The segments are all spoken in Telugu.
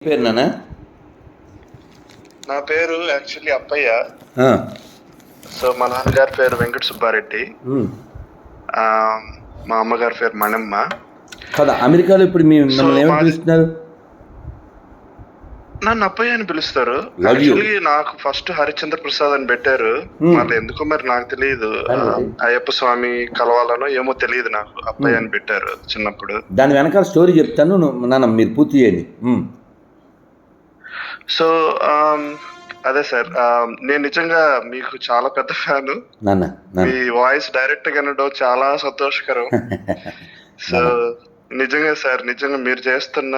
పేరు నాన్న? నా పేరు యాక్చువల్లీ అప్పయ్య. సో మా నాన్నగారి పేరు వెంకట సుబ్బారెడ్డి, మా అమ్మగారి పేరు మణమ్మ. కదా, అమెరికాలో ఇప్పుడు మిమ్మల్ని ఏమని పిలుస్తున్నారు? నన్ను అప్పయ్య అని పిలుస్తారు. యాక్చువల్లీ నాకు ఫస్ట్ హరిశ్చంద్ర ప్రసాద్ అని పెట్టారు. మళ్ళీ ఎందుకో మరి నాకు తెలియదు, అయ్యప్ప స్వామి కలవాలనో ఏమో తెలియదు, నాకు అప్పయ్య అని పెట్టారు చిన్నప్పుడు. దాని వెనకాల స్టోరీ చెప్తాను నాన్న, మీరు పూర్తి చేయండి. సో అదే సార్, నేను నిజంగా మీకు చాలా పెద్ద ఫ్యాను. మీ వాయిస్ డైరెక్ట్ గా వినడం చాలా సంతోషకరం. సో నిజంగా సార్, నిజంగా మీరు చేస్తున్న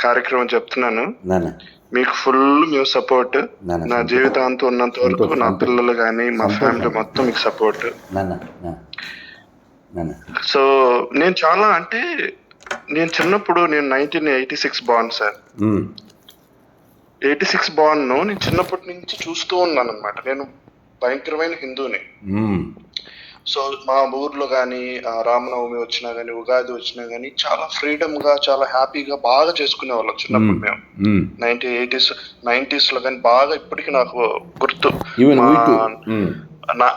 కార్యక్రమం చెప్తున్నాను, మీకు ఫుల్ మీ సపోర్ట్. నా జీవితాంతం ఉన్నంత వరకు నా పిల్లలు కానీ మా ఫ్యామిలీ మొత్తం మీకు సపోర్ట్. సో నేను చాలా అంటే నేను చిన్నప్పుడు నేను 1986 బార్న్ సార్. 86 బార్న్ నేను చిన్నప్పటి నుంచి చూస్తూ ఉన్నాను అనమాట. నేను భయంకరమైన హిందూని. సో మా ఊర్లో కానీ రామనవమి వచ్చినా గానీ, ఉగాది వచ్చినా గానీ చాలా ఫ్రీడమ్ గా, చాలా హ్యాపీగా బాగా చేసుకునే వాళ్ళం చిన్నప్పుడు మేము. 90s లో కానీ బాగా ఇప్పటికీ నాకు గుర్తు. మా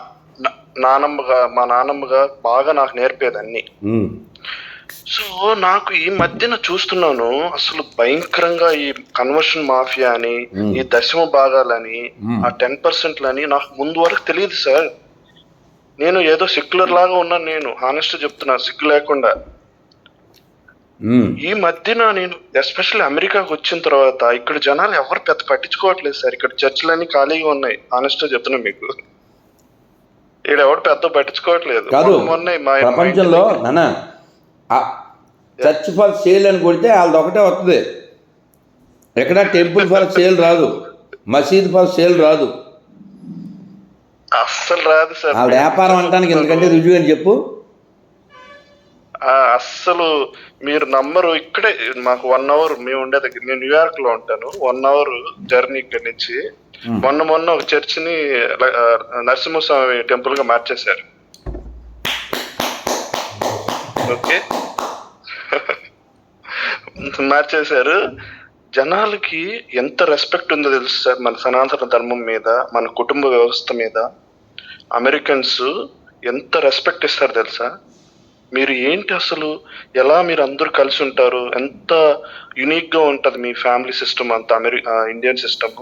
నానమ్మగా బాగా నాకు నేర్పేది అన్ని. సో నాకు ఈ మధ్యన చూస్తున్నాను అసలు భయంకరంగా ఈ కన్వర్షన్ మాఫియా అని, ఈ దశమ భాగాలని, ఆ 10% నాకు ముందు వరకు తెలియదు సార్. నేను ఏదో సెక్యులర్ లాగా ఉన్నాను, నేను హానెస్ట్ చెప్తున్నా, సిగ్గు లేకుండా. ఈ మధ్యన నేను ఎస్పెషల్లీ అమెరికాకు వచ్చిన తర్వాత ఇక్కడ జనాలు ఎవరు పెద్ద పట్టించుకోవట్లేదు సార్. ఇక్కడ చర్చిలన్నీ ఖాళీగా ఉన్నాయి, హానెస్ట్ చెప్తున్నా మీకు. ఇక్కడ ఎవరు పెద్ద పట్టించుకోవట్లేదు. ప్రపంచంలో చర్చ్ ఫర్ సేల్ అని కొడితే వాళ్ళది ఒకటే వస్తుంది. ఎక్కడ టెంపుల్ ఫర్ సేల్ రాదు, మసీద్ ఫర్ సేల్ రాదు, అస్సలు రాదు సార్. ఆ వ్యాపారం అంటానికి ఎందుకంటే రుజువు అని చెప్పు. అస్సలు మీరు నమ్మరు. ఇక్కడే మాకు 1 hour మేము ఉండే దగ్గర, నేను న్యూయార్క్ లో ఉంటాను, 1 hour జర్నీ ఇక్కడ నుంచి. మొన్న ఒక చర్చిని నరసింహస్వామి టెంపుల్ గా మార్చేశారు. ఓకే, మార్చేశారు. జనాలకి ఎంత రెస్పెక్ట్ ఉందో తెలుసు సార్ మన సనాతన ధర్మం మీద, మన కుటుంబ వ్యవస్థ మీద. అమెరికన్స్ ఎంత రెస్పెక్ట్ ఇస్తారు తెలుసా? మీరు ఏంటి అసలు, ఎలా మీరు అందరూ కలిసి ఉంటారు, ఎంత యునిక్ గా ఉంటది మీ ఫ్యామిలీ సిస్టమ్ అంతా, ఇండియన్ సిస్టమ్.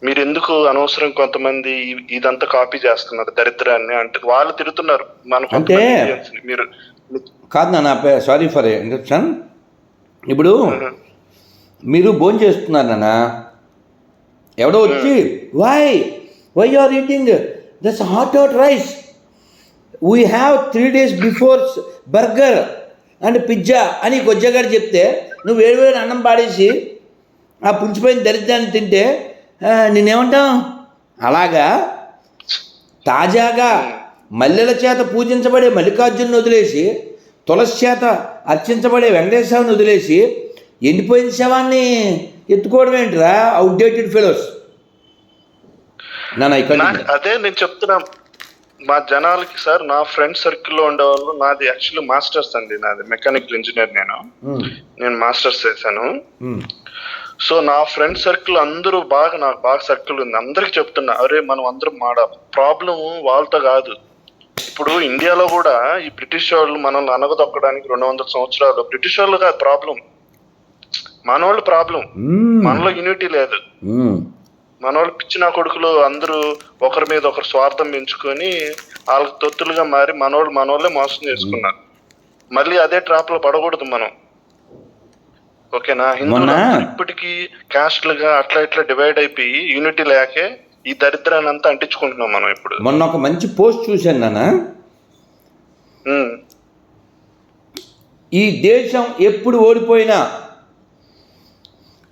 మీరు ఎందుకు అనవసరం కొంతమంది ఇదంతా కాపీ చేస్తున్నారు దరిద్రాన్ని అంటే వాళ్ళు తిడుతున్నారు మన మీరు కాదు నాన్న. Sorry for interruption. ఇప్పుడు మీరు భోజనం చేస్తున్నారు నాన్న, ఎవడో వచ్చి why you are eating this hot rice, we have 3 days before burger and pizza అని కొజ్జగాడు చెప్తే నువ్వు వేడివేడి అన్నం పాడేసి ఆ పుంచిపోయిన దరిద్రాన్ని తింటే నేనేమంటావు? అలాగా తాజాగా మల్లెల చేత పూజించబడే మల్లికార్జును వదిలేసి, తులసి చేత అర్చించబడే వెంకటేశ్వరుని వదిలేసి ఎండిపోయిన శవాన్ని ఎత్తుకోవడం ఏంటిరా, అవుట్డేటెడ్ ఫెలోస్. అదే నేను చెప్తున్నా మా జనాలకి సార్. నా ఫ్రెండ్ సర్కిల్లో ఉండేవాళ్ళు, నాది యాక్చువల్లీ మాస్టర్స్ అండి, నాది మెకానికల్ ఇంజనీర్. నేను మాస్టర్స్ చేశాను. సో నా ఫ్రెండ్ సర్కిల్ అందరూ నాకు బాగా సర్కిల్ ఉంది. అందరికి చెప్తున్నా, అరే మనం అందరం ప్రాబ్లం వాళ్ళతో కాదు. ఇప్పుడు ఇండియాలో కూడా ఈ బ్రిటిష్ వాళ్ళు మనల్ని అనగదొక్కడానికి 200 సంవత్సరాలు బ్రిటిష్ వాళ్ళు కాదు ప్రాబ్లం, మనోళ్ళు ప్రాబ్లం. మనలో యూనిటీ లేదు. మనోళ్ళు పిచ్చిన కొడుకులు అందరూ ఒకరి మీద ఒకరు స్వార్థం పెంచుకొని వాళ్ళకి తొత్తులుగా మారి మనోళ్ళే మోసం చేసుకున్నారు. మళ్ళీ అదే ట్రాప్ లో పడకూడదు మనం, ఓకేనా? హిందువులు ఇప్పటికీ క్యాస్ట్లుగా అట్లా ఇట్లా డివైడ్ అయిపోయి యూనిటీ లేకే ఈ దరిద్రాన్ని అంతా అంటించుకుంటున్నాం మనం. ఇప్పుడు మొన్న ఒక మంచి పోస్ట్ చూశాను నాన్న, ఈ దేశం ఎప్పుడు ఓడిపోయినా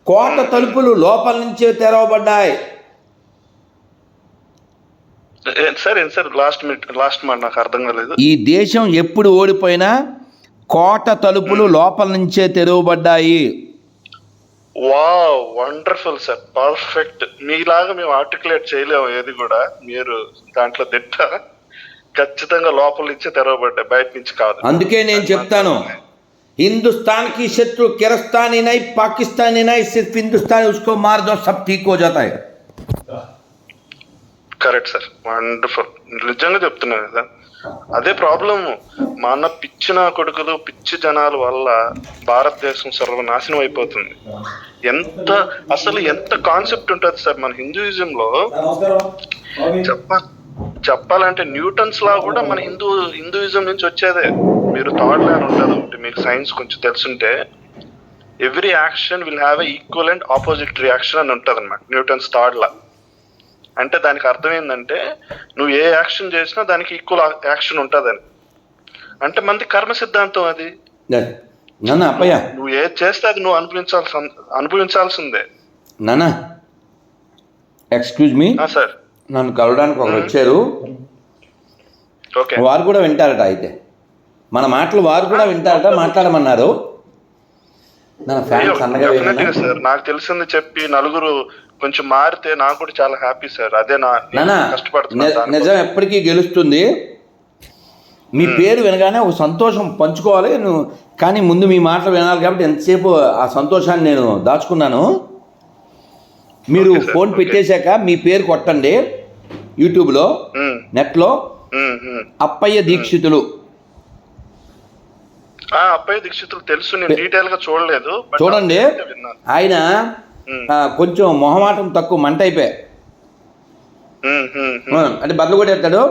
కోట తలుపులు లోపల నుంచే తెరవబడ్డాయి. సార్ లాస్ట్ మాట నాకు అర్థం కాలేదు. ఈ దేశం ఎప్పుడు ఓడిపోయినా కోట తలుపులు లోపల నుంచే తెరవబడ్డాయి. Wow, wonderful sir, perfect. మీలాగా మేము ఆర్టికులేట్ చేయలేము ఏది కూడా, మీరు దాంట్లో దిట్ట. ఖచ్చితంగా లోపల నుంచే తెరవబడ్డాయి, బయట నుంచి కాదు. అందుకే నేను చెప్తాను, हिंदुस्तान की शत्रु किरस्तानी नहीं, पाकिस्तानी नहीं, सिर्फ हिंदुस्तानी, उसको मार दो सब ठीक हो जाता है. Correct sir, wonderful. నిజంగా చెప్తున్నాను కదా, అదే ప్రాబ్లం. మా అన్న పిచ్చి నా కొడుకులు, పిచ్చి జనాల వల్ల భారతదేశం సర్వనాశనం అయిపోతుంది. అసలు ఎంత కాన్సెప్ట్ ఉంటుంది సార్ మన హిందూయిజంలో. చెప్పాలంటే న్యూటన్స్ లా కూడా మన హిందూయిజం నుంచి వచ్చేదే. మీరు థర్డ్ లా అని ఉంటుంది ఒకటి, మీకు సైన్స్ కొంచెం తెలుసుంటే, every action will have a equal and opposite reaction అని ఉంటుంది అనమాట న్యూటన్స్ థర్డ్ లా. అంటే దానికి అర్థం ఏంటంటే, నువ్వు ఏ యాక్షన్ చేసినా దానికి ఈక్వల్ యాక్షన్ ఉంటుందని. అంటే మనది కర్మ సిద్ధాంతం అది. నువ్వు ఏది చేస్తే అది నువ్వు అనుభవించాల్సిందే. నానా ఎక్స్క్యూజ్ మీ సార్, నన్ను కలవడానికి ఒకరు వచ్చారు. ఓకే, వారు కూడా వింటారట. అయితే మన మాటలు వారు కూడా వింటారట, మాట్లాడమన్నారు. సార్ నాకు తెలిసింది చెప్పి నలుగురు కొంచెం మారితే నాకు కూడా చాలా హ్యాపీ సార్. అదే కష్టపడుతున్నా. నిజం ఎప్పటికీ గెలుస్తుంది. మీ పేరు వినగానే ఒక సంతోషం పంచుకోవాలి నువ్వు, కానీ ముందు మీ మాటలు వినాలి కాబట్టి ఎంతసేపు ఆ సంతోషాన్ని నేను దాచుకున్నాను. మీరు ఫోన్ పెట్టేశాక మీ పేరు కొట్టండి యూట్యూబ్లో, నెట్లో. అప్పయ్య దీక్షితులు. అప్పయ్య దీక్షితులు తెలుసు, నేను డీటెయిల్ గా చూడలేదు. చూడండి, ఆయన కొంచెం మొహమాటం తక్కువ, మంట అయిపోయా అంటే బదులు కూడా ఎత్తాడు.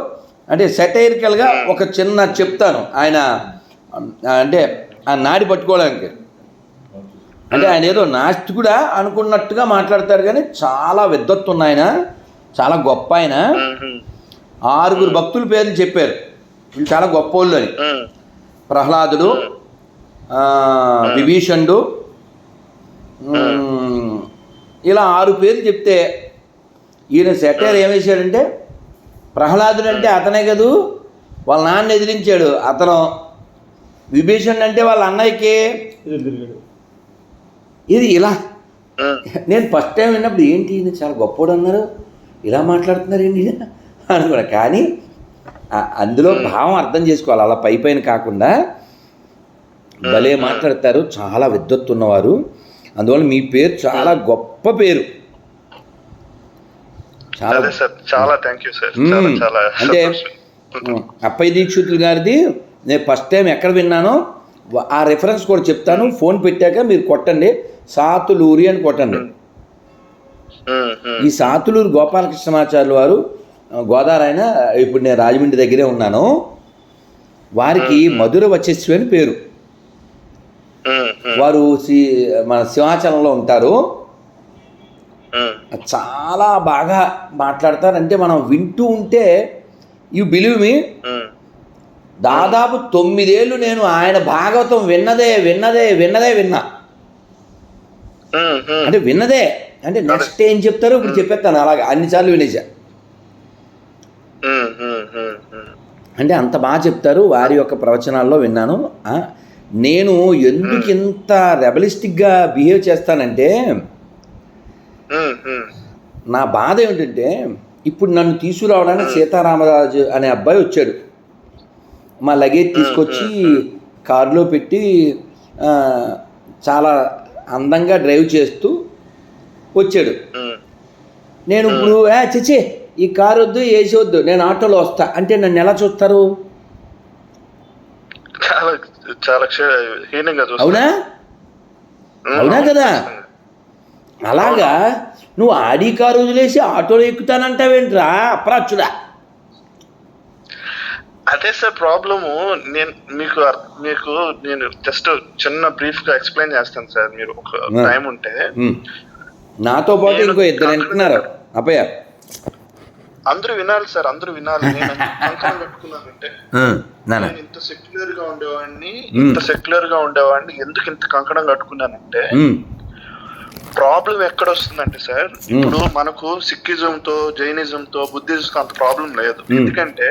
అంటే సెటైరికల్గా ఒక చిన్న చెప్తాను. ఆయన అంటే ఆ నాడి పట్టుకోవడానికి, అంటే ఆయన ఏదో నాస్తికుడా అనుకున్నట్టుగా మాట్లాడతాడు, కానీ చాలా విద్వత్తు ఉన్న ఆయన, చాలా గొప్ప ఆయన. 6 భక్తుల పేర్లు చెప్పారు, వీళ్ళు చాలా గొప్ప వాళ్ళు అని. ప్రహ్లాదుడు, విభీషణుడు, ఇలా 6 పేర్లు చెప్తే ఈయన సెటైర్ ఏమేశాడంటే, ప్రహ్లాదుడు అంటే అతనే కదూ వాళ్ళ నాన్న ఎదిరించాడు అతను, విభీషణుడు అంటే వాళ్ళ అన్నయ్యకి ఇది ఇలా. నేను ఫస్ట్ టైం విన్నప్పుడు ఏంటి ఈయన చాలా గొప్పవాడు అన్నారు, ఇలా మాట్లాడుతున్నారు ఏంటి అనుకున్నా. కానీ అందులో భావం అర్థం చేసుకోవాలి, అలా పైన కాకుండా భలే మాట్లాడతారు, చాలా విద్వత్తు ఉన్నవారు. అందువల్ల మీ పేరు చాలా గొప్ప పేరు. చాలా థాంక్యూ సార్. అంటే అప్పయ్య దీక్షితులు గారిది నేను ఫస్ట్ టైం ఎక్కడ విన్నానో ఆ రెఫరెన్స్ కూడా చెప్తాను. ఫోన్ పెట్టాక మీరు కొట్టండి, సాతులూరి అని కొట్టండి. ఈ సాతులూరు గోపాలకృష్ణమాచార్యులు వారు గోదావరి ఆయన, ఇప్పుడు నేను రాజమండ్రి దగ్గరే ఉన్నాను. వారికి మధుర వచస్వి అని పేరు. వారు మన సింహాచలంలో ఉంటారు. చాలా బాగా మాట్లాడతారు. అంటే మనం వింటూ ఉంటే, యు బిలీవ్ మీ, దాదాపు 9 ఏళ్ళు నేను ఆయన భాగవతం విన్నా. అంటే విన్నదే, అంటే నెక్స్ట్ ఏం చెప్తారో ఇప్పుడు చెప్పేస్తాను. అలాగా అన్నిసార్లు వినేసా. అంటే అంత బాగా చెప్తారు. వారి యొక్క ప్రవచనాల్లో విన్నాను. నేను ఎందుకు ఇంత రెబలిస్టిక్గా బిహేవ్ చేస్తానంటే, నా బాధ ఏమిటంటే, ఇప్పుడు నన్ను తీసుకురావడానికి సీతారామరాజు అనే అబ్బాయి వచ్చాడు. మా లగేజ్ తీసుకొచ్చి కారులో పెట్టి చాలా అందంగా డ్రైవ్ చేస్తూ వచ్చాడు. నేను ఇప్పుడు చచ్చే ఈ కారు వద్దు, ఏసీ వద్దు, నేను ఆటోలో వస్తా అంటే నన్ను ఎలా చూస్తారు? అవునా అవునా కదా? అలాగా నువ్వు ఆడి కారు వదిలేసి ఆటోలో ఎక్కుతానంటావేంట్రా అప్రాచుడా? అదే సార్ ప్రాబ్లము. నేను జస్ట్ చిన్న బ్రీఫ్ గా ఎక్స్ప్లెయిన్ చేస్తాను సార్, మీరు ఒక టైం ఉంటే. నాతో పాటు ఇంకో 2 వింటున్నారు అప్పయ్య. అందరూ వినాలి సార్, అందరూ వినాలి. నేను కంకణం కట్టుకున్నానంటే, నేను ఇంత సెక్యులర్ గా ఉండేవాడిని ఎందుకు ఇంత కంకణం కట్టుకున్నానంటే, ప్రాబ్లం ఎక్కడ వస్తుందంటే సార్, ఇప్పుడు మనకు సిక్కిజం తో, జైనిజం తో, బుద్ధిజం తో అంత ప్రాబ్లం లేదు. ఎందుకంటే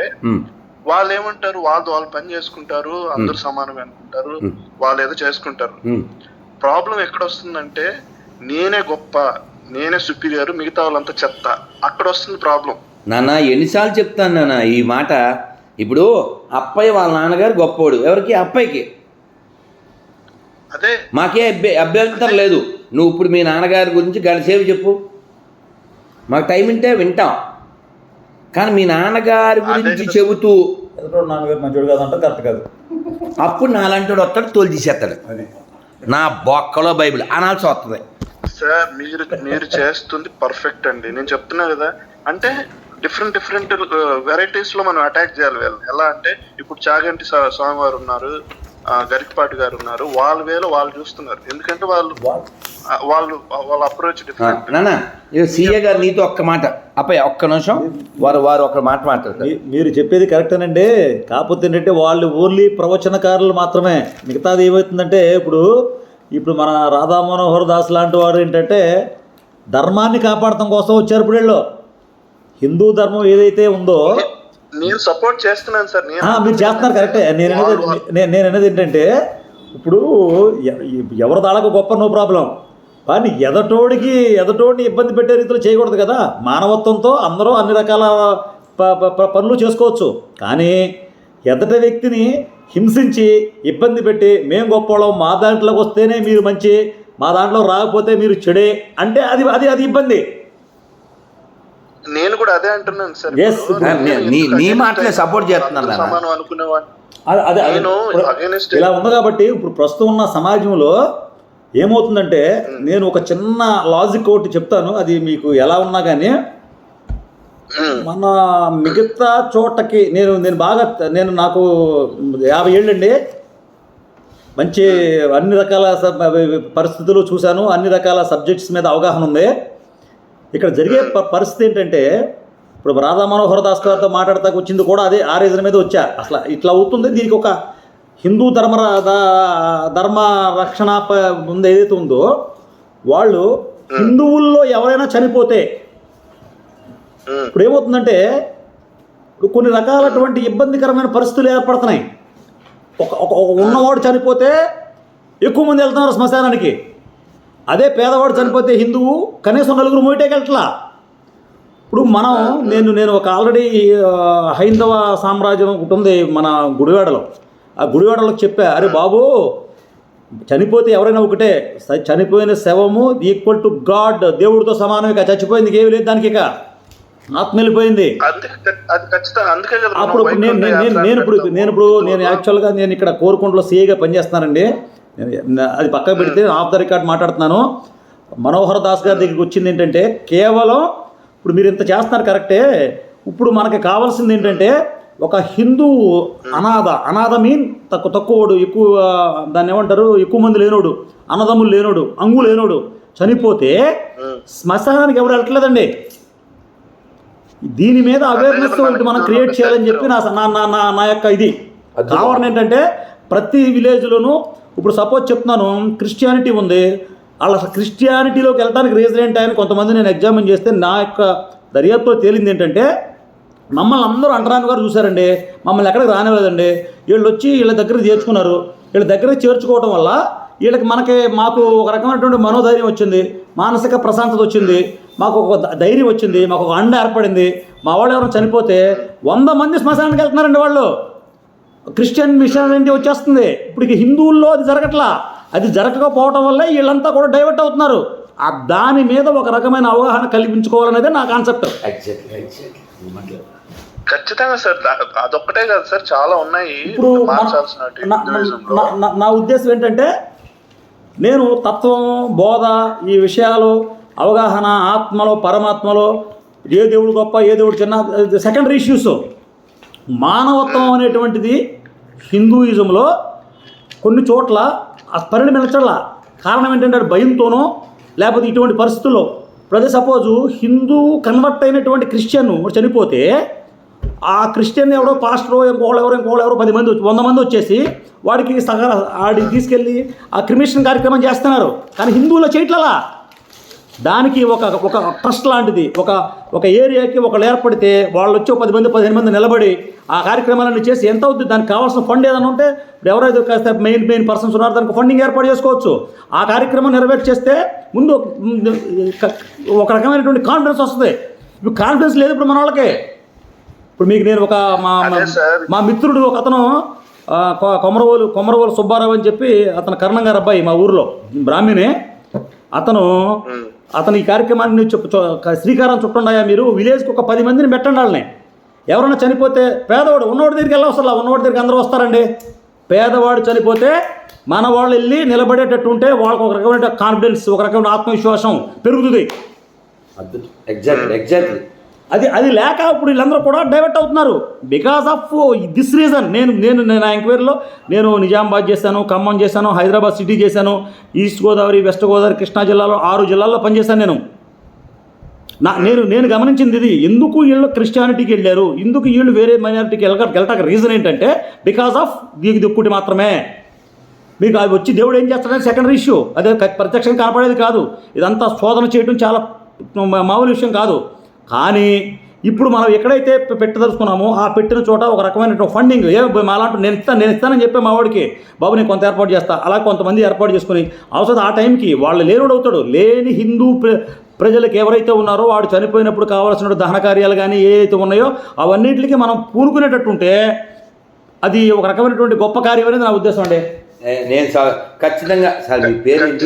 వాళ్ళు ఏమంటారు, వాళ్ళు పని చేసుకుంటారు, అందరూ సమానమే అనుకుంటారు, వాళ్ళు ఏదో చేసుకుంటారు. ప్రాబ్లం ఎక్కడ వస్తుందంటే, నేనే గొప్ప, నేనే సుపీరియర్, మిగతా వాళ్ళంతా చెత్త, అక్కడ వస్తుంది ప్రాబ్లం. నాన్న ఎన్నిసార్లు చెప్తాను నాన్న ఈ మాట. ఇప్పుడు అప్పయ్య వాళ్ళ నాన్నగారు గొప్పోడు, ఎవరికి? అప్పయ్యకి. అదే మాకే అభ్యంతరం లేదు. నువ్వు ఇప్పుడు మీ నాన్నగారి గురించి గడిసేవి చెప్పు, మాకు టైం ఉంటే వింటాం. కానీ మీ నాన్నగారి గురించి చెబుతూ ఎదుటి నాన్నగారు మంచోడు కాదంటే కరెక్ట్ కాదు. అప్పుడు నాలంటాడు వస్తాడు, తోలు తీసేస్తాడు. అది నా బొక్కలో బైబిల్ అనాల్సి వస్తుంది. సార్ మీరు చేస్తుంది పర్ఫెక్ట్ అండి. నేను చెప్తున్నా కదా, అంటే డిఫరెంట్ వెరైటీస్ లో మనం అటాక్ చేయాలి వీళ్ళు. ఎలా అంటే ఇప్పుడు చాగంటి స్వామి వారు ఉన్నారు, గరికపాటి గారు ఉన్నారు, వాళ్ళ వేలో వాళ్ళు చూస్తున్నారు. ఎందుకంటే వాళ్ళ అప్రోచ్ డిఫరెంట్. నాన్న సీఏ గారు నీతో ఒక్క మాట అప్పయ్య, ఒక్క నిమిషం వారు ఒక మాట మాట్లాడతారు. మీరు చెప్పేది కరెక్టేనండి. కాకపోతే ఏంటంటే వాళ్ళు ఓన్లీ ప్రవచనకారులు మాత్రమే. మిగతాది ఏమవుతుందంటే ఇప్పుడు మన రాధా మనోహర్ దాస్ లాంటి వారు ఏంటంటే ధర్మాన్ని కాపాడటం కోసం వచ్చారు. ఇప్పుడు వీళ్ళు హిందూ ధర్మం ఏదైతే ఉందో నేను సపోర్ట్ చేస్తున్నాను సార్. మీరు చేస్తున్నారు కరెక్టే. నేను అనేది ఏంటంటే ఇప్పుడు ఎవరి దాళ్ళకు గొప్ప నో ప్రాబ్లం, కానీ ఎదటోడిని ఇబ్బంది పెట్టే రీతిలో చేయకూడదు కదా. మానవత్వంతో అందరూ అన్ని రకాల పనులు చేసుకోవచ్చు, కానీ ఎదట వ్యక్తిని హింసించి ఇబ్బంది పెట్టి మేము గొప్పవాళ్ళం, మా దాంట్లోకి వస్తేనే మీరు మంచి, మా దాంట్లో రాకపోతే మీరు చెడే అంటే అది ఇబ్బంది. నేను కూడా అదే అంటున్నాను సార్. నీ మాటలే సపోర్ట్ చేస్తున్నాను. ఇలా ఉంది కాబట్టి ఇప్పుడు ప్రస్తుతం ఉన్న సమాజంలో ఏమవుతుందంటే, నేను ఒక చిన్న లాజిక్ ఒకటి చెప్తాను, అది మీకు ఎలా ఉన్నా కానీ మన మిగతా చోటకి నేను నాకు 50 ఏళ్ళండి. మంచి అన్ని రకాల పరిస్థితులు చూశాను, అన్ని రకాల సబ్జెక్ట్స్ మీద అవగాహన ఉంది. ఇక్కడ జరిగే పరిస్థితి ఏంటంటే, ఇప్పుడు రాధా మనోహర్ దాస్ గారితో మాట్లాడతాకు వచ్చింది కూడా అదే, ఆ రీజన్ మీద వచ్చా. అసలు ఇట్లా అవుతుంది, దీనికి ఒక హిందూ ధర్మ రక్షణ ముందు ఏదైతే ఉందో, వాళ్ళు హిందువుల్లో ఎవరైనా చనిపోతే ఇప్పుడు ఏమవుతుందంటే, ఇప్పుడు కొన్ని రకాలటువంటి ఇబ్బందికరమైన పరిస్థితులు ఏర్పడుతున్నాయి. ఒక ఉన్నవాడు చనిపోతే ఎక్కువ మంది వెళ్తున్నారు శ్మశానానికి. అదే పేదవాడు చనిపోతే హిందువు కనీసం 4 మోయటేకి వెళ్ళట్లా. ఇప్పుడు నేను ఒక ఆల్రెడీ హైందవ సామ్రాజ్యం ఒకటి ఉంది మన గుడివాడలో. ఆ గుడివాడలో చెప్పా, అరే బాబు చనిపోతే ఎవరైనా ఒకటే, చనిపోయిన శవము ఈక్వల్ టు గాడ్, దేవుడితో సమానమే. చచ్చిపోయింది ఏమి లేదు దానికి, ఇక ఆత్మ వెళ్ళిపోయింది. అప్పుడు నేను యాక్చువల్గా నేను ఇక్కడ కోరుకుంటలో సీఏగా పనిచేస్తున్నానండి. అది పక్కకు పెడితే ఆఫ్ ద రికార్డ్ మాట్లాడుతున్నాను. మనోహర్ దాస్ గారి దగ్గరికి వచ్చింది ఏంటంటే, కేవలం ఇప్పుడు మీరు ఇంత చేస్తున్నారు కరెక్టే. ఇప్పుడు మనకి కావాల్సింది ఏంటంటే, ఒక హిందూ అనాథ మీన్ తక్కువడు, ఎక్కువ దాన్ని ఏమంటారు, ఎక్కువ మంది లేనోడు, అన్నదమ్ములు లేనోడు, అంగు లేనోడు చనిపోతే శ్మశానానికి ఎవరు వెళ్ళట్లేదండి. దీని మీద అవేర్నెస్ ఒకటి మనం క్రియేట్ చేయాలని చెప్పి నా యొక్క ఇది కావాలని ఏంటంటే, ప్రతి విలేజ్లోనూ ఇప్పుడు సపోజ్ చెప్తున్నాను, క్రిస్టియానిటీ ఉంది, వాళ్ళ క్రిస్టియానిటీలోకి వెళ్ళడానికి రీజన్ ఏంటని కొంతమంది నేను ఎగ్జామిన్ చేస్తే నా యొక్క దర్యాప్తులో తేలింది ఏంటంటే, మమ్మల్ని అందరూ అంటరాని గారు చూశారండి, మమ్మల్ని ఎక్కడికి రానివ్వలేదండి. వీళ్ళు వచ్చి వీళ్ళ దగ్గరికి చేర్చుకున్నారు. వీళ్ళ దగ్గరికి చేర్చుకోవడం వల్ల మాకు ఒక రకమైనటువంటి మనోధైర్యం వచ్చింది, మానసిక ప్రశాంతత వచ్చింది, మాకు ఒక ధైర్యం వచ్చింది, మాకు ఒక అండ ఏర్పడింది. మా వాళ్ళు ఎవరైనా చనిపోతే 100 మంది శ్మశానానికి వెళ్తున్నారండి. వాళ్ళు క్రిస్టియన్ మిషనరీ వచ్చేస్తుంది. ఇప్పుడు హిందువుల్లో అది జరగట్లా. అది జరగకపోవడం వల్ల వీళ్ళంతా కూడా డైవర్ట్ అవుతున్నారు. దాని మీద ఒక రకమైన అవగాహన కల్పించుకోవాలనేదే నా కాన్సెప్ట్. ఖచ్చితంగా సార్, అదొక్కటే కాదు సార్, చాలా ఉన్నాయి. ఇప్పుడు నా ఉద్దేశం ఏంటంటే, నేను తత్వం, బోధ, ఈ విషయాలు అవగాహన, ఆత్మలో పరమాత్మలో ఏ దేవుడు గొప్ప, ఏ దేవుడు చిన్న సెకండరీ ఇష్యూస్. మానవత్వం అనేటువంటిది హిందూయిజంలో కొన్ని చోట్ల పరిణమించట్లా. కారణం ఏంటంటే, భయంతోనో లేకపోతే ఇటువంటి పరిస్థితుల్లో. ఇప్పుడు సపోజు హిందూ కన్వర్ట్ అయినటువంటి క్రిస్టియన్ చనిపోతే, ఆ క్రిస్టియన్ ఎవడో పాస్టరో ఇంకోళ్ళెవరో 10 మంది 100 మంది వచ్చేసి వాడికి తీసుకెళ్ళి ఆ క్రిమిషన్ కార్యక్రమం చేస్తున్నారు. కానీ హిందువులో చేయట్లా. దానికి ఒక ట్రస్ట్ లాంటిది, ఒక ఏరియాకి ఒకళ్ళు ఏర్పడితే వాళ్ళు వచ్చి 10 మంది 15 మంది నిలబడి ఆ కార్యక్రమాలన్నీ చేసి ఎంత అవుతుంది, దానికి కావాల్సిన ఫండ్ ఏదైనా ఉంటే ఎవరైతే కాస్త మెయిన్ పర్సన్స్ ఉన్నారో దానికి ఫండింగ్ ఏర్పాటు చేసుకోవచ్చు. ఆ కార్యక్రమం నెరవేర్చి చేస్తే ముందు ఒక రకమైనటువంటి కాన్ఫిడెన్స్ వస్తుంది. ఇప్పుడు కాన్ఫిడెన్స్ లేదు ఇప్పుడు మన వాళ్ళకి. ఇప్పుడు మీకు నేను మా మిత్రుడు ఒక అతను కొమరవోలు సుబ్బారావు అని చెప్పి అతను కర్ణం గారు అబ్బాయి మా ఊర్లో బ్రాహ్మణే. అతను ఈ కార్యక్రమాన్ని శ్రీకారం చుట్టుండయా మీరు విలేజ్కి ఒక 10 మందిని పెట్టండి. వాళ్ళని ఎవరైనా చనిపోతే పేదవాడు ఉన్నవాడి దగ్గరికి వెళ్ళవసరం, ఉన్నవాడి దగ్గరికి అందరూ వస్తారండి. పేదవాడు చనిపోతే మన వాళ్ళు వెళ్ళి నిలబడేటట్టు ఉంటే వాళ్ళకి ఒక రకమైన కాన్ఫిడెన్స్, ఒక రకమైన ఆత్మవిశ్వాసం పెరుగుతుంది. ఎగ్జాక్ట్లీ అది లేక ఇప్పుడు వీళ్ళందరూ కూడా డైవర్ట్ అవుతున్నారు బికాస్ ఆఫ్ దిస్ రీజన్. నేను నా ఎంక్వైరీలో నేను నిజామాబాద్ చేశాను, ఖమ్మం చేశాను, హైదరాబాద్ సిటీ చేశాను, ఈస్ట్ గోదావరి, వెస్ట్ గోదావరి, కృష్ణా జిల్లాలో 6 జిల్లాల్లో పనిచేశాను. నేను గమనించింది ఇది. ఎందుకు వీళ్ళు క్రిస్టియానిటీకి వెళ్ళారు, ఎందుకు వీళ్ళు వేరే మైనారిటీకి వెళ్ళటానికి రీజన్ ఏంటంటే బికాస్ ఆఫ్ దిక్కుటి మాత్రమే. మీకు అది వచ్చి దేవుడు ఏం చేస్తాడని సెకండరీ ఇష్యూ, అదే ప్రత్యక్షంగా కనపడేది కాదు. ఇదంతా శోధన చేయడం చాలా మామూలు విషయం కాదు. కానీ ఇప్పుడు మనం ఎక్కడైతే పెట్టదలుచుకున్నామో ఆ పెట్టిన చోట ఒక రకమైన ఫండింగ్ మాలాంటి నేను ఇస్తానని చెప్పే మా వాడికి బాబు నేను కొంత ఏర్పాటు చేస్తా, అలా కొంతమంది ఏర్పాటు చేసుకుని అవసరం ఆ టైంకి వాళ్ళు లేనుడు అవుతాడు. లేని హిందూ ప్రజలకు ఎవరైతే ఉన్నారో వాడు చనిపోయినప్పుడు కావాల్సిన దహన కార్యాలు కానీ ఏదైతే ఉన్నాయో అవన్నింటికి మనం పూనుకునేటట్టుంటే అది ఒక రకమైనటువంటి గొప్ప కార్యం అనేది నా ఉద్దేశం అండి. నేను ఖచ్చితంగా సార్ మీ పేరేంటి?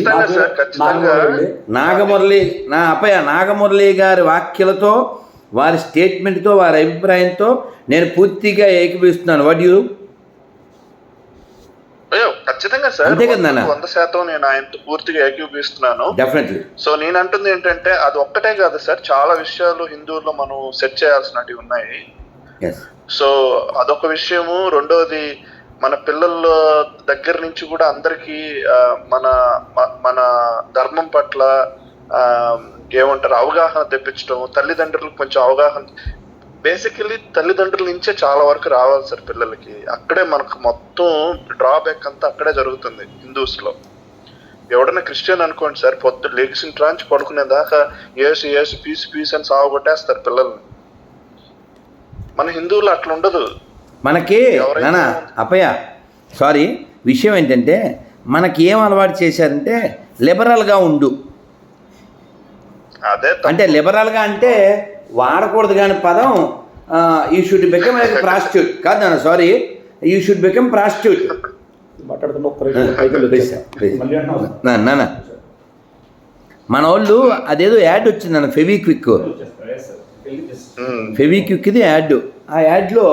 నాగమురళి. నాగమురళి గారి వాక్యాలతో, వారి స్టేట్మెంట్తో, వారి అభిప్రాయంతో నేను పూర్తిగా ఏకీభవిస్తున్నాను. What you? ఖచ్చితంగా సార్, 100% నేను ఆయనతో పూర్తిగా ఏకీభవిస్తున్నాను. డెఫినెట్లీ. సో నేను అంటుంది ఏంటంటే అది ఒక్కటే కాదు సార్, చాలా విషయాలు హిందువుల్లో మనం సెట్ చేయాల్సినవి ఉన్నాయి. సో అదొక విషయము. రెండోది మన పిల్లల దగ్గర నుంచి కూడా అందరికీ మన ధర్మం పట్ల ఏమంటారు అవగాహన తెప్పించడం, తల్లిదండ్రులకు కొంచెం అవగాహన. బేసికలీ తల్లిదండ్రుల నుంచే చాలా వరకు రావాలి సార్ పిల్లలకి. అక్కడే మనకు మొత్తం డ్రాబ్యాక్ అంతా అక్కడే జరుగుతుంది హిందూస్ లో. ఎవడన్నా క్రిస్టియన్ అనుకోండి సార్, పొద్దు లెగ్సిన ట్రాంచ్ పడుకునేదాకా ఏసు పీస్ అని సాగుకొట్టేస్తారు పిల్లల్ని. మన హిందువులు అట్లా ఉండదు. మనకి విషయం ఏంటంటే మనకి ఏం అలవాటు చేశారంటే లిబరల్గా ఉండు. అదే అంటే లిబరల్గా అంటే వాడకూడదు కానీ పదం you should become like prostitute కాదు నాన్న, sorry, you should become prostitute. నాన్న మన వాళ్ళు అదేదో యాడ్ వచ్చిందన్న ఫెవిక్విక్ది యాడ్. ఆ యాడ్లో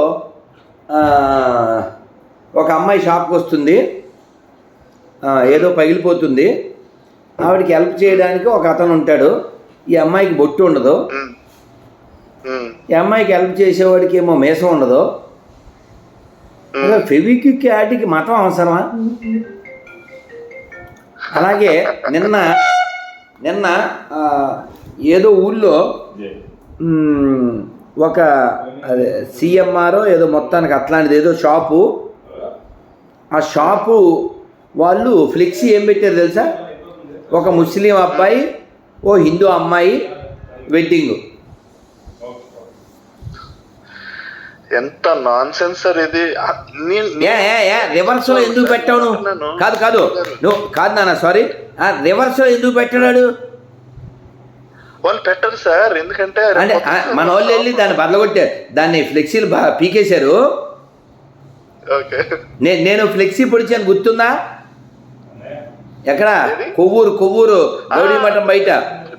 ఒక అమ్మాయి షాప్కి వస్తుంది, ఏదో పగిలిపోతుంది, ఆవిడకి హెల్ప్ చేయడానికి ఒక అతను ఉంటాడు. ఈ అమ్మాయికి బొట్టు ఉండదు, ఈ అమ్మాయికి హెల్ప్ చేసేవాడికి ఏమో మీసం ఉండదు. ఫెవిక్విక్ యాడ్కి మతం అవసరమా? అలాగే నిన్న ఏదో ఊళ్ళో ఒక సిఎంఆర్ ఏదో మొత్తానికి అట్లాంటిది ఏదో షాపు, ఆ షాపు వాళ్ళు ఫ్లెక్సీ ఏం పెట్టారు తెలుసా? ఒక ముస్లిం అబ్బాయి, ఓ హిందూ అమ్మాయి వెడ్డింగ్. ఎంత నాన్ సెన్స్ సార్ ఇది. రివర్స్లో ఎందుకు పెట్టావు నువ్వు? కాదు నువ్వు కాదు నాన్న, సారీ, రివర్స్లో ఎందుకు పెట్టాడు? వాళ్ళు పెట్టరు సార్, ఎందుకంటే అంటే మన వాళ్ళు వెళ్ళి దాన్ని బదలగొట్టారు, దాన్ని ఫ్లెక్సీలు పీకేశారు. నేను ఫ్లెక్సీ పొడిచాను గుర్తుందా? ఎక్కడ? కొవ్వూరు గౌడీ మఠం బయట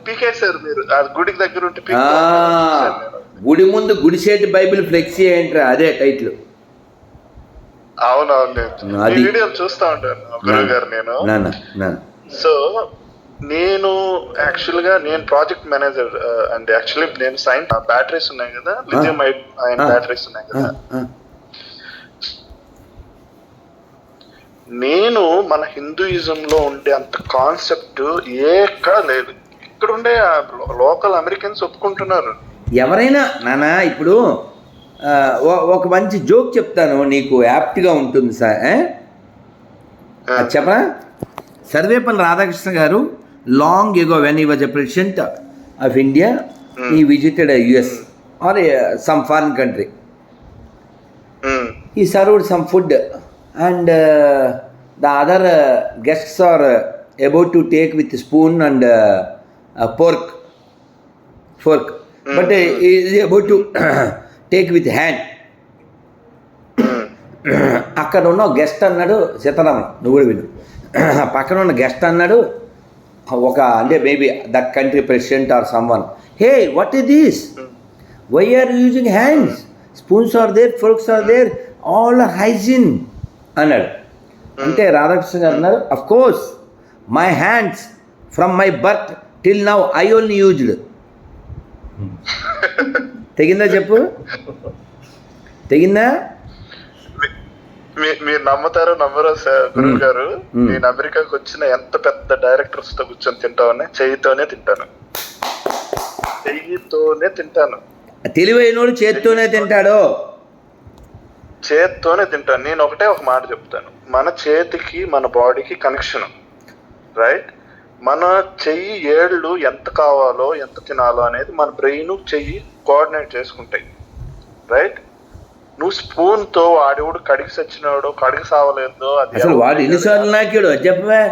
పీకేశారు మీరు. గుడికి దగ్గర ఉంటే గుడి ముందు గుడిసేటి బైబిల్ ఫ్లెక్సీ ఏంట్రా, అదే టైటిల్. అవునవును, వీడియో చూస్తా ఉంటాను గురువు గారు నేను. సో నేను యాక్చువల్గా ప్రాజెక్ట్ మేనేజర్ అండ్ యాక్చువల్లీ నేను సైన్స్ బ్యాటరీస్ ఉన్నాయి కదా, లిథియం అయన్ బ్యాటరీస్ ఉన్నాయి కదా, నేను మన హిందూయిజంలో ఉండే అంత కాన్సెప్ట్ ఎక్కడ లేదు. ఇక్కడ ఉండే లోకల్ అమెరికన్స్ ఒప్పుకుంటున్నారు. ఎవరైనా నాన్న ఇప్పుడు ఒక మంచి జోక్ చెప్తాను, నీకు యాప్ట్గా ఉంటుంది సార్. చెప్పరా? సర్వేపల్లి రాధాకృష్ణ గారు long ago when he was a president of India, he visited a US or some foreign country. He served some food and the other guests are about to take with spoon and fork, but he is about to take with hand. అక్కడ ఉన్న గెస్ట్ అన్నాడు, సీతారామన్ నువ్వు కూడా విను, పక్కన ఉన్న గెస్ట్ అన్నాడు, ఒక అంటే maybe that country president or someone, hey what is this, why are using hands, spoons are there, forks are there, all are hygiene అన్నాడు. అంటే రాధాకృష్ణ గారు అన్నారు, of course my hands from my birth till now I only used. తెగిందా చెప్పు, తెగిందా? మీరు నమ్ముతారో నమ్మరో సార్ గురువు గారు, నేను అమెరికాకి వచ్చిన ఎంత పెద్ద డైరెక్టర్స్ తో కూర్చొని తింటామని చెయ్యితోనే తింటాను. తెలివైనోడు చేత్తోనే తింటాడు. చేత్తోనే తింటాను. నేను ఒకటే ఒక మాట చెప్తాను, మన చేతికి మన బాడీకి కనెక్షన్, రైట్? మన చెయ్యి ఏళ్ళు ఎంత కావాలో ఎంత తినాలో అనేది మన బ్రెయిన్ చెయ్యి కోఆర్డినేట్ చేసుకుంటాయి, రైట్? నువ్వు స్పూన్ తో వాడేవాడు కడిగి సచ్చినాడు, కడిగి సావలేదో, అది అసలు వాడు ఎన్నిసార్లు నాకాడు చెప్పవే,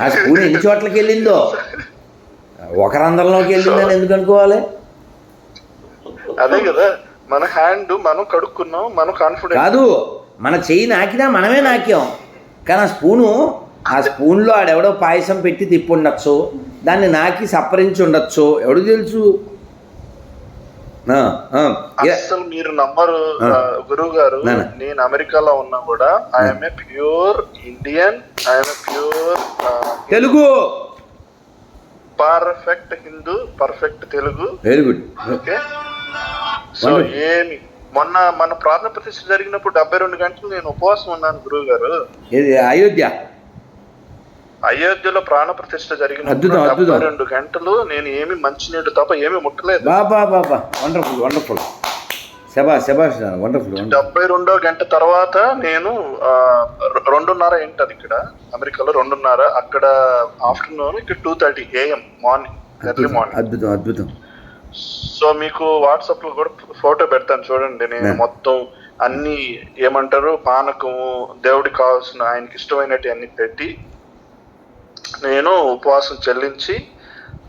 ఆ స్పూన్ ఎన్ని చోట్లకి వెళ్ళిందో, ఒక రంధ్రంలోకి వెళ్ళిందని ఎందుకు అనుకోవాలి? అదే కదా, మన హ్యాండ్ మనం కడుక్కున్నాం, మనం కాన్ఫిడెంట్ కాదు, మన చెయ్యి నాకినా మనమే నాకాం, కానీ ఆ స్పూన్లో ఆడెవడో పాయసం పెట్టి తిప్పి ఉండొచ్చు, దాన్ని నాకి సప్పరించి ఉండొచ్చు, ఎవడు తెలుసు? అసలు మీరు నమ్మరు గురువు గారు, నేను అమెరికాలో ఉన్నా కూడా I'm a pure Indian, I'm a pure Telugu, perfect Hindu, perfect Telugu. Very good. Okay, so ఏమి మొన్న మన ప్రార్థన ప్రతిష్ఠ జరిగినప్పుడు 72 గంటలు నేను ఉపవాసం ఉన్నాను గురువు గారు. అయోధ్యలో ప్రాణ ప్రతిష్ఠ జరిగినప్పుడు 72 గంటలు నేను ఏమి మంచినీళ్ళు తప్ప ఏమి ముట్టలేదు. వండర్ఫుల్ వండర్ఫుల్, శభాష్ 72వ గంట తర్వాత నేను 2:30 ఏంటది ఇక్కడ అమెరికాలో 2:30, అక్కడ ఆఫ్టర్నూన్, ఇక్కడ 2:30 AM మార్నింగ్, ఎర్లీ మార్నింగ్. అద్భుతం. సో మీకు వాట్సాప్ లో కూడా ఫోటో పెడతాను చూడండి. నేను మొత్తం అన్ని ఏమంటారు, పానకము, దేవుడికి కావాల్సిన ఆయనకి ఇష్టమైనవి అన్ని పెట్టి నేను ఉపవాసం చెల్లించి,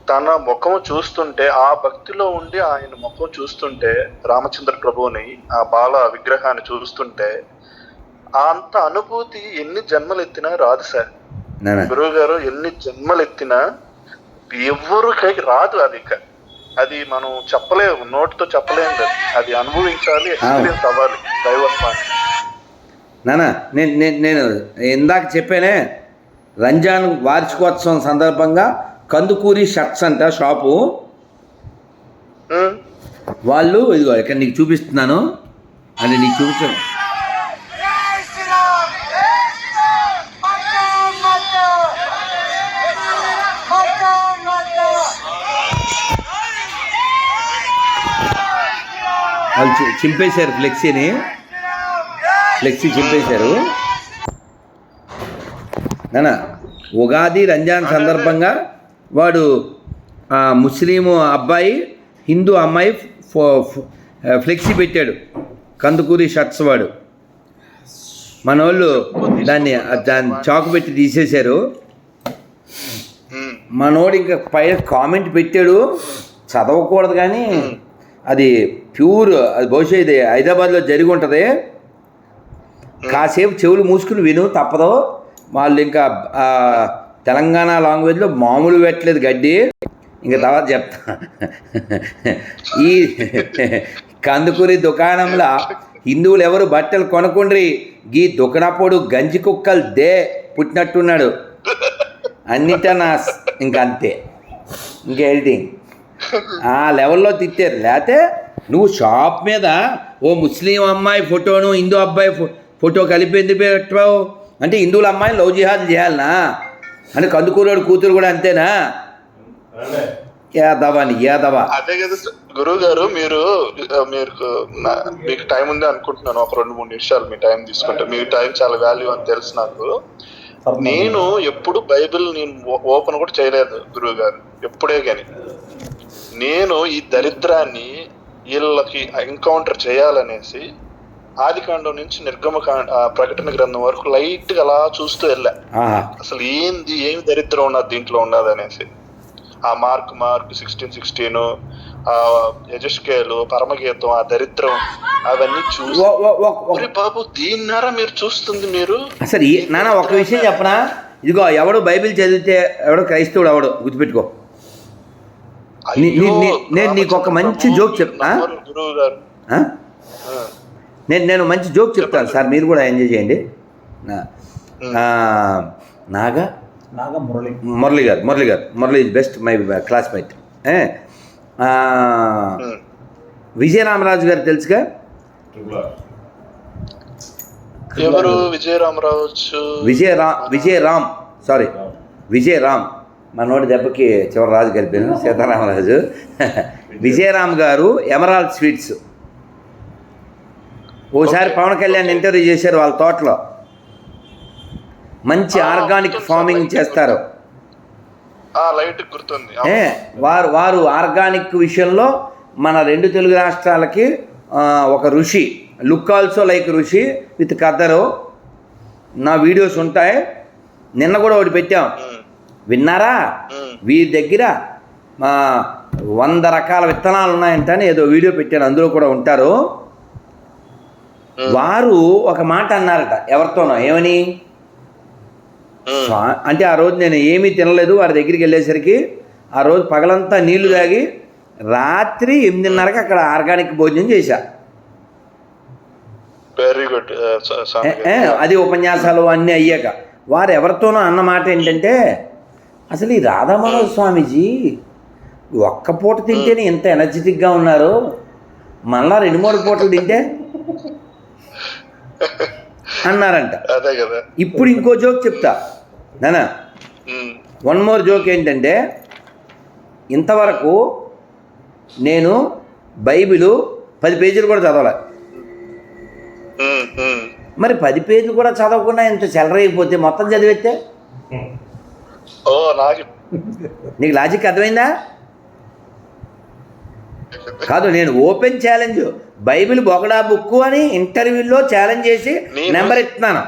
తన ముఖం చూస్తుంటే, ఆ భక్తిలో ఉండి ఆయన ముఖం చూస్తుంటే, రామచంద్ర ప్రభువుని ఆ బాల విగ్రహాన్ని చూస్తుంటే, అంత అనుభూతి ఎన్ని జన్మలు ఎత్తినా రాదు సార్ గురువు గారు. ఎన్ని జన్మలు ఎత్తినా ఎవరికి రాదు అది. అది మనం చెప్పలేము, నోటితో చెప్పలేము, అది అనుభవించాలి, ఎక్స్పీరియన్స్ అవ్వాలి దైవత్వాన్ని. నేను ఇందాక చెప్పానే, రంజాన్ వార్షికోత్సవం సందర్భంగా కందుకూరి షర్ట్స్ అంట షాపు వాళ్ళు, ఇదిగో ఇక్కడ నీకు చూపిస్తున్నాను, అంటే నీకు చూపించాను. వాళ్ళు చింపేశారు ఫ్లెక్సీ చింపేశారు. నానా ఉగాది రంజాన్ సందర్భంగా వాడు ముస్లిం అబ్బాయి హిందూ అమ్మాయి ఫ్లెక్సీ పెట్టాడు, కందుకూరి షర్ట్స్. వాడు మన వాళ్ళు దాన్ని చాకు పెట్టి తీసేశారు. మనోడు ఇంకా పైన కామెంట్ పెట్టాడు, చదవకూడదు కానీ అది ప్యూర్, అది బహుశా ఇది హైదరాబాద్లో జరిగి ఉంటుంది, కాసేపు చెవులు మూసుకుని విను, తప్పదు. వాళ్ళు ఇంకా తెలంగాణ లాంగ్వేజ్లో మామూలు పెట్టలేదు గడ్డి. ఇంకా తర్వాత చెప్తా. ఈ కందుకూరి దుకాణంలో హిందువులు ఎవరు బట్టలు కొనుక్కుండ్రి, గీ దుకాణపోడు గంజి కుక్కలు దే పుట్టినట్టున్నాడు అన్నిట నా ఇంకంతే, ఇంకా ఎడిటింగ్ ఆ లెవెల్లో తిట్టారు. లేకపోతే నువ్వు షాప్ మీద ఓ ముస్లిం అమ్మాయి ఫోటోను హిందూ అబ్బాయి ఫోటో కలిపి ఎందుకు పెట్టావు? అంటే హిందువుల అమ్మాయిని లవ్ జిహాద్ చేయాలనా? అంటే కందుకూరోడు కూతురు కూడా అంతేనా? యాదవా. అదే కదా గురువు గారు, మీకు టైం ఉంది అనుకుంటున్నాను, ఒక 2-3 నిమిషాలు మీ టైం తీసుకుంటే. మీ టైం చాలా వాల్యూ అని తెలుసు నాకు. నేను ఎప్పుడు బైబిల్ ఓపెన్ కూడా చేయలేదు గురువు గారు, ఎప్పుడే కానీ. నేను ఈ దరిద్రాన్ని వీళ్ళకి ఎంకౌంటర్ చేయాలనేసి ఆదికాండం నుంచి ప్రకటన గ్రంథం వరకు లైట్ గా అలా చూస్తూ వెళ్ళా, అసలు ఏమి దరిద్రం ఉన్నది దీంట్లో ఉన్నది అనేసి. ఆ మార్క్ 16:16, ఆ యజస్కేలు, పరమగీతం, ఆ దరిద్రం అవన్నీ చూసి ఒరే బాబు దీన్నారా మీరు చూస్తుంది మీరు అసలు నాన్న ఒక విషయం చెప్పనా, ఇదిగో ఎవడు బైబిల్ చదివితే ఎవడో క్రైస్తవుడు ఎవడు గుర్తుపెట్టుకో. నేను నీకు ఒక మంచి జోక్ చెప్తా, గురువు గారు. నేను మంచి జోక్ చెప్తాను సార్, మీరు కూడా ఎంజాయ్ చేయండి. Murali is best my classmate. Vijayaramaraju గారు తెలుసుగా? ఎవరు విజయరామరాజు? విజయరామ్ మనోడి దెబ్బకి చివరి రాజు కలిపాను, సీతారామరాజు. విజయరామ్ గారు ఎమరాల్డ్ స్వీట్స్. ఓసారి పవన్ కళ్యాణ్ ఇంటర్వ్యూ చేశారు వాళ్ళ తోటలో. మంచి ఆర్గానిక్ ఫార్మింగ్ చేస్తారు. వారు ఆర్గానిక్ విషయంలో మన 2 తెలుగు రాష్ట్రాలకి ఒక ఋషి. లుక్ ఆల్సో లైక్ ఋషి విత్ కద్దరు. నా వీడియోస్ ఉంటాయి, నిన్న కూడా ఒకటి పెట్టాం, విన్నారా? వీరి దగ్గర 100 రకాల విత్తనాలు ఉన్నాయంట అని ఏదో వీడియో పెట్టాను, అందులో కూడా ఉంటారు. వారు ఒక మాట అన్నారట ఎవరితోనో, ఏమని అంటే ఆ రోజు నేను ఏమీ తినలేదు, వారి దగ్గరికి వెళ్ళేసరికి ఆ రోజు పగలంతా నీళ్లు తాగి రాత్రి 8:30కి అక్కడ ఆర్గానిక్ భోజనం చేశా. Very good. అది ఉపన్యాసాలు అన్నీ అయ్యాక వారు ఎవరితోనో అన్న మాట ఏంటంటే, అసలు ఈ రాధామాధవ స్వామీజీ ఒక్క పూట తింటేనే ఇంత ఎనర్జెటిక్గా ఉన్నారు, మళ్ళా 2-3 పూటలు తింటే అన్నారంట. ఇప్పుడు ఇంకో జోక్ చెప్తా నానా, 1 more జోక్ ఏంటంటే, ఇంతవరకు నేను బైబిలు 10 పేజీలు కూడా చదవలే. మరి 10 పేజీలు కూడా చదవకుండా ఇంత చెలరైపోతే మొత్తం చదివేస్తే నీకు లాజిక్ అర్థమైందా? కాదు, నేను ఓపెన్ ఛాలెంజ్, బైబిల్ బొగడా బుక్ అని ఇంటర్వ్యూలో ఛాలెంజ్ చేసి నెంబర్ ఇస్తున్నాను.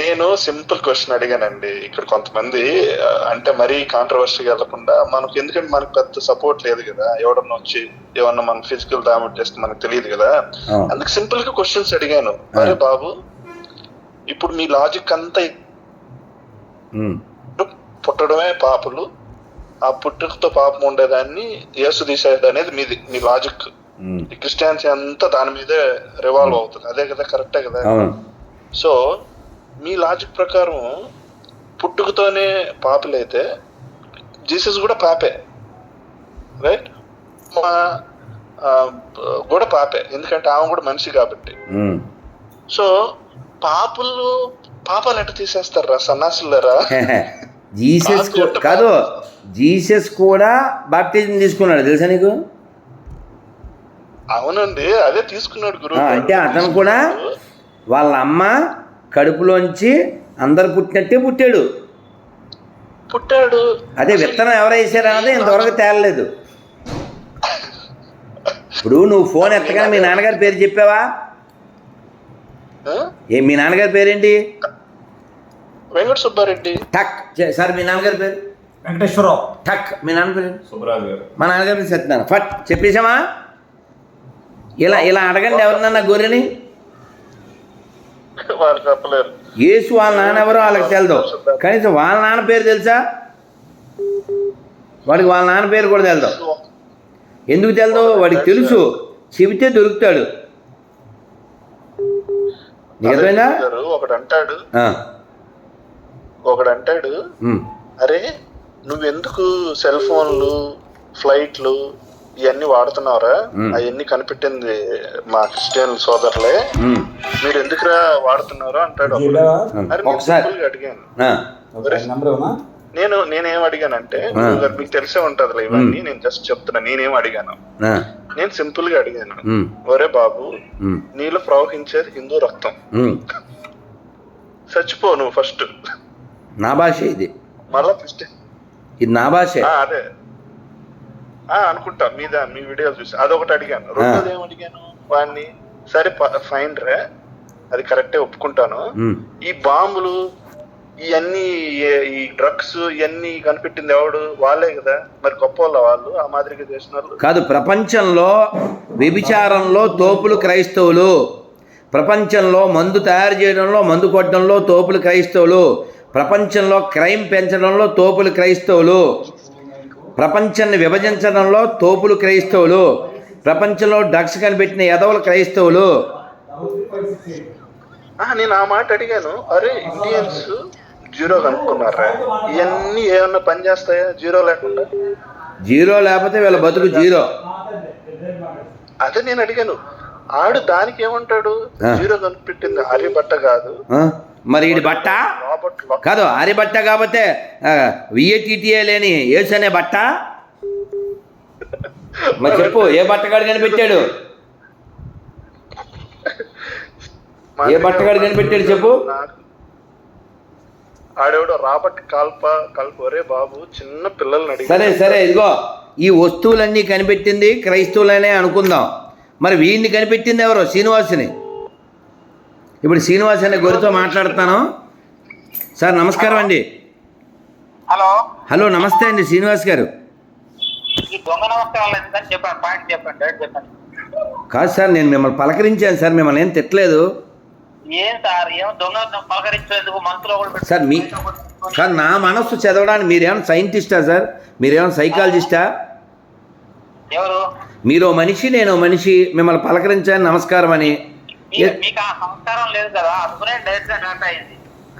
నేను సింపుల్ క్వశ్చన్ అడిగానండి. ఇక్కడ కొంతమంది అంటే మరీ కాంట్రవర్సీగా వెళ్ళకుండా, మనకు ఎందుకంటే మనకు పెద్ద సపోర్ట్ లేదు కదా, ఎవడన్నా వచ్చి ఏమన్నా మన ఫిజికల్ డామేజ్ చేస్తే మనకు తెలియదు కదా, అందుకు సింపుల్ గా క్వశ్చన్స్ అడిగాను. అరే బాబు, ఇప్పుడు మీ లాజిక్ అంతా పుట్టడమే పాపులు, ఆ పుట్టుకతో పాపం ఉండేదాన్ని యేసు తీసేది అనేది మీ లాజిక్. ఈ క్రిస్టియానిటీ అంతా దాని మీదే రివాల్వ్ అవుతుంది, అదే కదా, కరెక్టే కదా? సో మీ లాజిక్ ప్రకారం పుట్టుకతోనే పాపులైతే జీసస్ కూడా పాపే, రైట్? కూడా పాపే, ఎందుకంటే ఆమె కూడా మనిషి కాబట్టి. సో పాపాలు ఎట్లా తీసేస్తారా సన్నాసులరా? జీసస్ కాదు, జీసస్ కూడా బాప్టిజం తీసుకున్నాడు, తెలుసా నీకు? అవునండి, అదే తీసుకున్నాడు గురువు. అంటే అతను కూడా వాళ్ళ అమ్మ కడుపులోంచి అందరు పుట్టినట్టే పుట్టాడు. అదే విత్తనం ఎవరు వేసారన్నది ఇంతవరకు తేలలేదు. ఇప్పుడు నువ్వు ఫోన్ ఎత్తగానే మీ నాన్నగారి పేరు చెప్పావా? మీ నాన్నగారి పేరేంటి? వెంకట సుబ్బారెడ్డి. టక్. సార్ మీ నాన్నగారి పేరు? వెంకటేశ్వరరావు. టక్. మీ నాన్న పేరు? సుబ్బరాజు గారు. మా నాన్నగారి పేరు సత్యనారాయణ. ఫట్ చెప్పేసామా? ఇలా అడగండి ఎవరినన్నా గొర్రెని. యేసు వాళ్ళ నాన్న ఎవరో వాళ్ళకి తెలదు, కనీసం వాళ్ళ నాన్న పేరు తెలుసా? వాడికి వాళ్ళ నాన్న పేరు కూడా తెలదు. ఎందుకు తెలదు? వాడికి తెలుసు, చెబితే దొరుకుతాడు. నిజమేనా? ఒకడంటాడు, అరే నువ్వెందుకు సెల్ ఫోన్లు, ఫ్లైట్లు ఇవన్నీ వాడుతున్నావురా, అవన్నీ కనిపెట్టింది మా క్రిస్టియన్ సోదరులే, మీరు ఎందుకురా వాడుతున్నారు అంటాడు. అడిగాను, నేనేం అడిగానంటే, మీకు తెలిసే ఉంటదిలే ఇవన్నీ, నేను జస్ట్ చెప్తున్నా. నేనేం అడిగాను, నేను సింపుల్ గా అడిగాను, ఒరే బాబు నీలో ప్రవహించేది హిందూ రక్తం, చచ్చిపో నువ్వు ఫస్ట్. నా భాష ఇది, మళ్ళా ఇది నా భాష. అదే అనుకుంటా మీ వీడియోలు చూసి అదొకటి అడిగాను. రెండోది ఏం అడిగాను వాడిని, సరే ఫైన్ రే, అది కరెక్టే ఒప్పుకుంటాను, ఈ బాంబులు ఇవన్నీ ఈ డ్రగ్స్ ఇవన్నీ కనిపెట్టింది ఎవడు? వాళ్ళే కదా. మరి గొప్ప వాళ్ళు ఆ మాదిరిగా చేసిన వాళ్ళు కాదు. ప్రపంచంలో వ్యభిచారంలో తోపులు క్రైస్తవులు, ప్రపంచంలో మందు తయారు చేయడంలో, మందు కొట్టడంలో తోపులు క్రైస్తవులు, ప్రపంచంలో క్రైమ్ పెంచడంలో తోపులు క్రైస్తవులు, ప్రపంచాన్ని విభజించడంలో తోపులు క్రైస్తవులు, ప్రపంచంలో డ్రగ్స్ కనిపెట్టిన ఎదవలు క్రైస్తవులు. నేను ఆ మాట అడిగాను. అరే ఇండియన్స్ జీరో కనుక్కున్నారా? ఇవన్నీ ఏమన్నా పని చేస్తాయా జీరో లేకుండా? జీరో లేకపోతే వీళ్ళ బతుకు జీరో. అదే నేను అడిగాను. ఆడు దానికి ఏమంటాడు? జీరో కనిపెట్టింది ఆర్యభట్ట కాదు. మరి ఇది బట్ట కాదు, ఆర్యభట్ట కాకపోతే విఏటీటీఏ లేని యేసు అనే బట్ట. మరి చెప్పు, ఏ బట్టగాడు కనిపెట్టాడు? ఏ బట్టగాడు కనిపెట్టాడు చెప్పు. ఆడేవాడు రాబర్ట్ కల్ప ఒరే బాబు, చిన్న పిల్లల్ని అడిగి. సరే ఇదిగో, ఈ వస్తువులన్నీ కనిపెట్టింది క్రైస్తవులనే అనుకుందాం. మరి వీడిని కనిపెట్టింది ఎవరు? శ్రీనివాసుని. ఇప్పుడు శ్రీనివాస్ అనే గొర్రెతో మాట్లాడుతాను. సార్ నమస్కారం అండి. హలో నమస్తే అండి శ్రీనివాస్ గారు. కాదు సార్, నేను మిమ్మల్ని పలకరించాను సార్, మిమ్మల్ని ఏం తిట్టలేదు సార్. కాదు, నా మనస్సు చదవడానికి మీరేమైనా సైంటిస్టా సార్? మీరేమైనా సైకాలజిస్టా? మీరు మనిషి, నేను మనిషి, మిమ్మల్ని పలకరించాను నమస్కారం అని.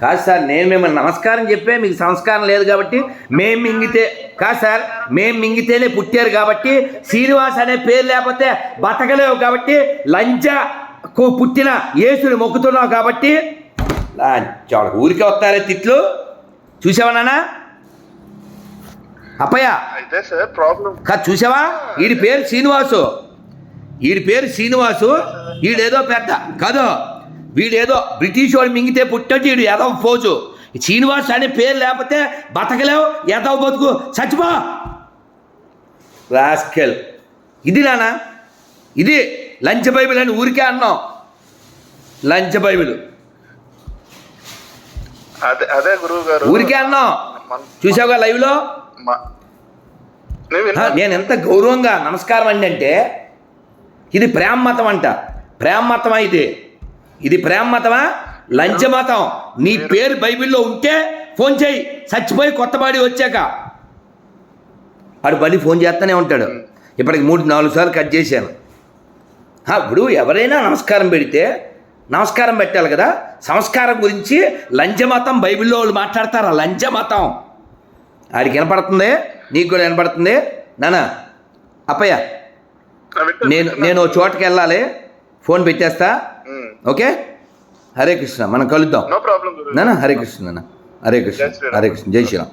కాదు సార్, నేను మిమ్మల్ని నమస్కారం చెప్పే మీకు సంస్కారం లేదు కాబట్టి మేము మింగితే కాదు సార్, మేము మింగితేనే పుట్టారు కాబట్టి, శ్రీనివాస్ అనే పేరు లేకపోతే బతకలేవు కాబట్టి, లంచా పుట్టిన యేసుని మొక్కుతున్నావు కాబట్టి ఊరికే వస్తారే తిట్లు. చూసావా నాన్న అప్పయ్య? అయితే సార్ ప్రాబ్లం కాదు, చూసావా? వీడి పేరు శ్రీనివాసు, వీడేదో పెద్ద కాదు, వీడేదో బ్రిటిష్ వాడు మింగితే పుట్టినట్టు వీడు ఎదవ పోజు. శ్రీనివాస్ అనే పేరు లేకపోతే బతకలేవు, ఎదవ బతుకు, చచ్చిపో రాస్కెల్. ఇది నాన్న, ఇది లంచ్ బైబిల్ అని ఊరికే అన్నాం. లంచ్ బైబిల్ అదే గురువు గారు ఊరికే అన్నాం. చూసావుగా లైవ్లో? నేను ఎంత గౌరవంగా నమస్కారం అండి అంటే, ఇది ప్రేమ మతం అంట. ప్రేమ మతమా ఇది ప్రేమ మతమా? లంచ మతం. నీ పేరు బైబిల్లో ఉంటే ఫోన్ చేయి, చచ్చిపోయి కొత్త బాడీ వచ్చాక. ఆడు బడి ఫోన్ చేస్తూనే ఉంటాడు. ఇప్పటికి 3-4 సార్లు కట్ చేశాను. ఇప్పుడు ఎవరైనా నమస్కారం పెడితే నమస్కారం పెట్టాలి కదా. సంస్కారం గురించి లంచమతం బైబిల్లో వాళ్ళు మాట్లాడతారా? లంచమతం. ఆడికి వినపడుతుంది, నీకు కూడా వినపడుతుంది నాన్న. అప్పయ్య, నేను చోటకి వెళ్ళాలి, ఫోన్ పెట్టేస్తా. ఓకే, హరే కృష్ణ, మనం కలుద్దాం నాన్న. హరే కృష్ణ నాన్న, హరే కృష్ణ, హరే కృష్ణ, జై శ్రీరామ్.